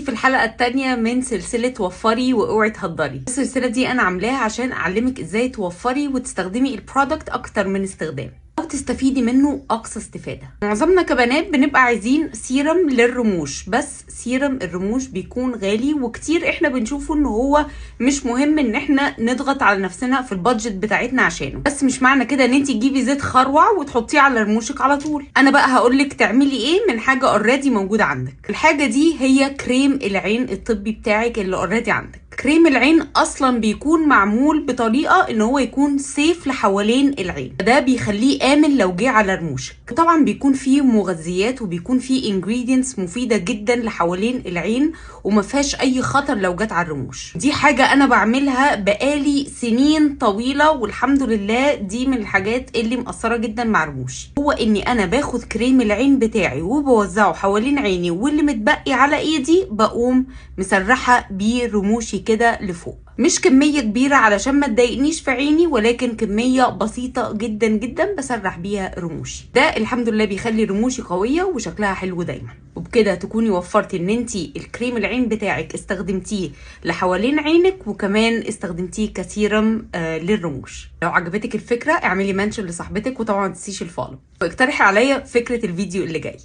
في الحلقة التانية من سلسلة وفري واوعي تهدري. السلسلة دي انا عاملاها عشان اعلمك ازاي توفري وتستخدمي البرودكت اكتر من استخدام او تستفيدي منه اقصى استفادة. معظمنا كبنات بنبقى عايزين سيرم للرموش، بس سيرم الرموش بيكون غالي وكتير احنا بنشوفه ان هو مش مهم ان احنا نضغط على نفسنا في البادجت بتاعتنا عشانه. بس مش معنى كده ان انت تجيبي زيت خروع وتحطيه على رموشك على طول. انا بقى هقولك تعملي ايه من حاجة اوريدي موجودة عندك. الحاجة دي هي كريم العين الطبي بتاعك اللي اوريدي عندك. كريم العين اصلا بيكون معمول بطريقه ان هو يكون سيف لحوالين العين، ده بيخليه امن لو جه على رموشك. طبعا بيكون فيه مغذيات وبيكون فيه انجريدينتس مفيده جدا لحوالين العين وما فيهاش اي خطر لو جت على الرموش. دي حاجه انا بعملها بقالي سنين طويله والحمد لله دي من الحاجات اللي مأثره جدا مع رموشي، هو اني انا باخد كريم العين بتاعي وبوزعه حوالين عيني واللي متبقي على ايدي بقوم مسرحه بيه رموشي كده لفوق. مش كمية كبيرة علشان ما تضايقنيش في عيني، ولكن كمية بسيطة جدا جدا بسرح بيها رموشي. ده الحمد لله بيخلي رموشي قوية وشكلها حلو دايما. وبكده تكوني وفرتي ان انتي الكريم العين بتاعك استخدمتيه لحوالين عينك وكمان استخدمتيه كسيرم للرموش. لو عجبتك الفكرة اعملي منشن لصاحبتك وطبعا ما تنسيش الفولو واقترحي عليا فكرة الفيديو اللي جاي.